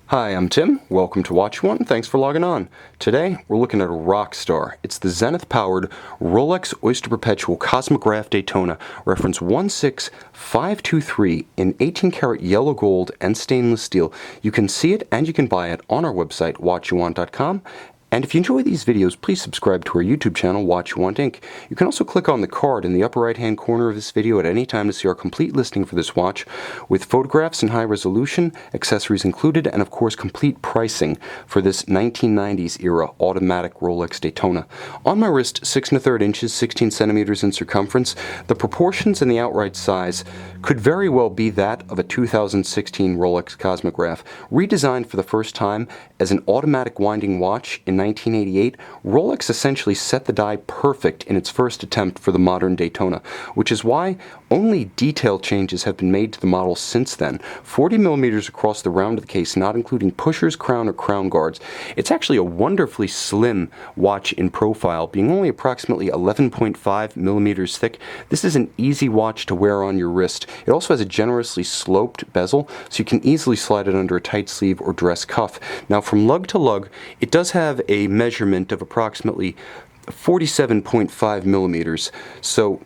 Hi, I'm Tim. Welcome to Watch One. Thanks for logging on. Today, we're looking at a rock star. It's the Zenith-powered Rolex Oyster Perpetual Cosmograph Daytona, reference 16523 in 18-karat yellow gold and stainless steel. You can see it and you can buy it on our website, watchyouwant.com. And if you enjoy these videos, please subscribe to our YouTube channel, Watch You Want Inc. You can also click on the card in the upper right-hand corner of this video at any time to see our complete listing for this watch, with photographs in high resolution, accessories included, and of course complete pricing for this 1990s era automatic Rolex Daytona. On my wrist, 6 1/3 inches, 16 centimeters in circumference. The proportions and the outright size could very well be that of a 2016 Rolex Cosmograph. Redesigned for the first time as an automatic winding watch in 1988, Rolex essentially set the die perfect in its first attempt for the modern Daytona, which is why only detail changes have been made to the model since then. 40 millimeters across the round of the case, not including pushers, crown, or crown guards. It's actually a wonderfully slim watch in profile, being only approximately 11.5 millimeters thick. This is an easy watch to wear on your wrist. It also has a generously sloped bezel, so you can easily slide it under a tight sleeve or dress cuff. Now, from lug to lug, it does have a measurement of approximately 47.5 millimeters. So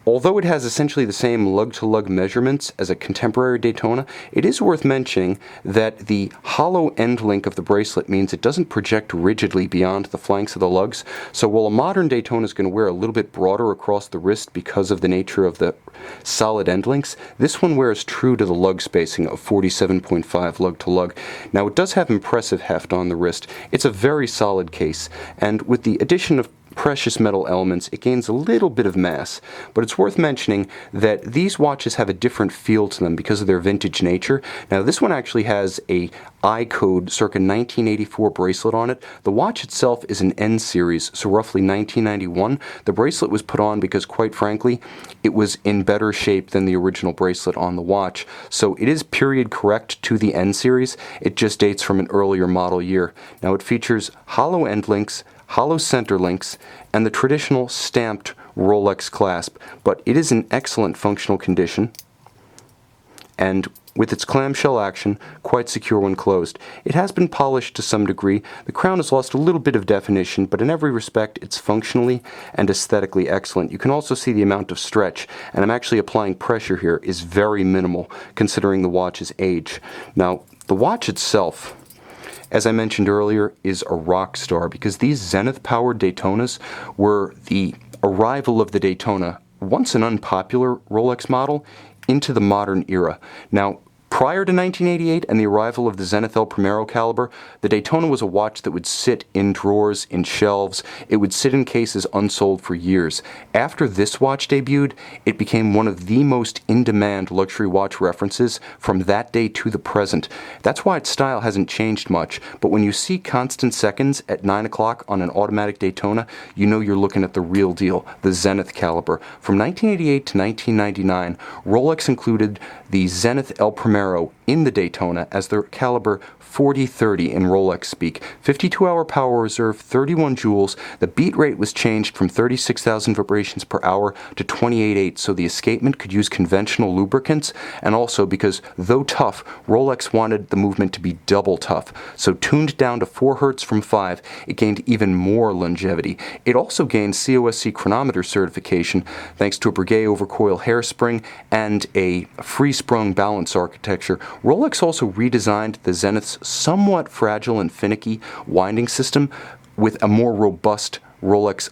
although it has essentially the same lug-to-lug measurements as a contemporary Daytona, it is worth mentioning that the hollow end link of the bracelet means it doesn't project rigidly beyond the flanks of the lugs. So while a modern Daytona is going to wear a little bit broader across the wrist because of the nature of the solid end links, this one wears true to the lug spacing of 47.5 lug-to-lug. Now, it does have impressive heft on the wrist. It's a very solid case, and with the addition of precious metal elements, it gains a little bit of mass. But it's worth mentioning that these watches have a different feel to them because of their vintage nature. Now, this one actually has a I-code circa 1984 bracelet on it. The watch itself is an N series, so roughly 1991. The bracelet was put on because, quite frankly, it was in better shape than the original bracelet on the watch. So it is period correct to the N series. It just dates from an earlier model year. Now, it features hollow end links, hollow center links, and the traditional stamped Rolex clasp, but it is in excellent functional condition, and with its clamshell action, quite secure when closed. It has been polished to some degree. The crown has lost a little bit of definition, but in every respect, it's functionally and aesthetically excellent. You can also see the amount of stretch, and I'm actually applying pressure here, is very minimal considering the watch's age. Now, the watch itself, as I mentioned earlier, is a rock star because these Zenith-powered Daytonas were the arrival of the Daytona, once an unpopular Rolex model, into the modern era. Now, prior to 1988 and the arrival of the Zenith El Primero caliber, the Daytona was a watch that would sit in drawers, in shelves. It would sit in cases unsold for years. After this watch debuted, it became one of the most in-demand luxury watch references from that day to the present. That's why its style hasn't changed much, but when you see constant seconds at 9 o'clock on an automatic Daytona, you know you're looking at the real deal, the Zenith caliber. From 1988 to 1999, Rolex included the Zenith El Primero in the Daytona as their caliber 4030 in Rolex speak. 52-hour power reserve, 31 joules. The beat rate was changed from 36,000 vibrations per hour to 28.8, so the escapement could use conventional lubricants, and also because, though tough, Rolex wanted the movement to be double tough. So tuned down to 4 Hz from 5, it gained even more longevity. It also gained COSC chronometer certification thanks to a Breguet overcoil hairspring and a free-sprung balance architecture. Rolex also redesigned the Zenith's somewhat fragile and finicky winding system with a more robust Rolex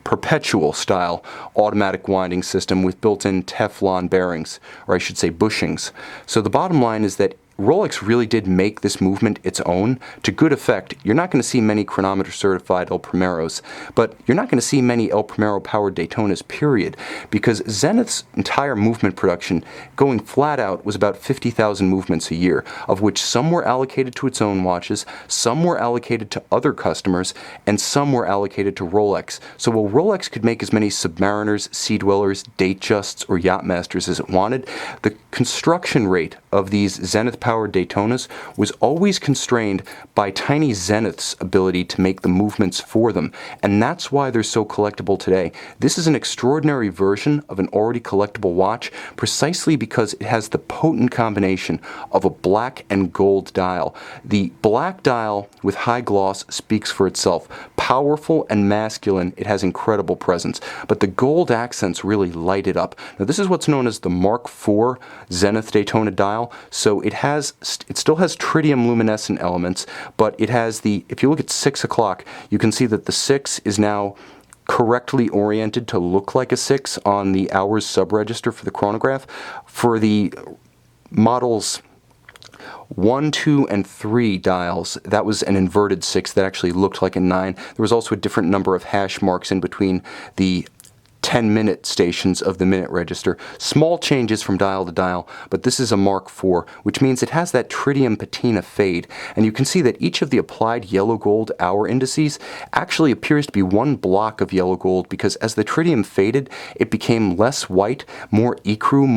perpetual style automatic winding system with built-in Teflon bearings, or I should say bushings. So the bottom line is that Rolex really did make this movement its own to good effect. You're not going to see many chronometer certified El Primeros, but you're not going to see many El Primero powered Daytonas, period, because Zenith's entire movement production, going flat out, was about 50,000 movements a year, of which some were allocated to its own watches, some were allocated to other customers, and some were allocated to Rolex. So while Rolex could make as many Submariners, Sea Dwellers, Datejusts, or Yachtmasters as it wanted, the construction rate of these Zenith zenith-powered Daytonas was always constrained by tiny zeniths' ability to make the movements for them, and that's why they're so collectible today. This is an extraordinary version of an already collectible watch precisely because it has the potent combination of a black and gold dial. The black dial with high gloss speaks for itself. Powerful and masculine, it has incredible presence, but the gold accents really light it up. Now this is what's known as the Mark IV Zenith Daytona dial, so it still has tritium luminescent elements, but it has if you look at 6 o'clock, you can see that the 6 is now correctly oriented to look like a 6 on the hours subregister for the chronograph. For the models 1, 2, and 3 dials, that was an inverted 6 that actually looked like a 9. There was also a different number of hash marks in between the 10-minute stations of the minute register. Small changes from dial to dial, but this is a Mark IV, which means it has that tritium patina fade, and you can see that each of the applied yellow-gold hour indices actually appears to be one block of yellow-gold, because as the tritium faded, it became less white, more ecru,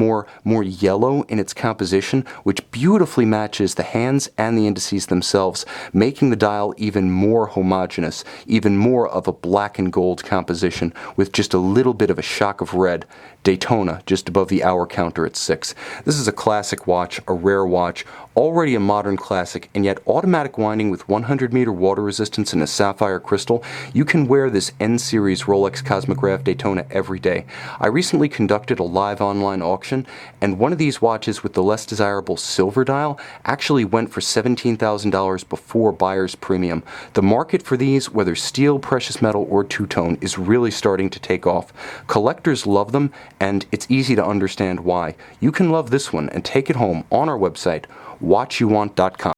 more yellow in its composition, which beautifully matches the hands and the indices themselves, making the dial even more homogeneous, even more of a black and gold composition, with just a little bit of a shock of red. Daytona just above the hour counter at 6. This is a classic watch, a rare watch, already a modern classic, and yet automatic winding with 100-meter water resistance and a sapphire crystal. You can wear this N-Series Rolex Cosmograph Daytona every day. I recently conducted a live online auction, and one of these watches with the less desirable silver dial actually went for $17,000 before buyer's premium. The market for these, whether steel, precious metal, or two-tone, is really starting to take off. Collectors love them, and it's easy to understand why. You can love this one and take it home on our website, watchyouwant.com.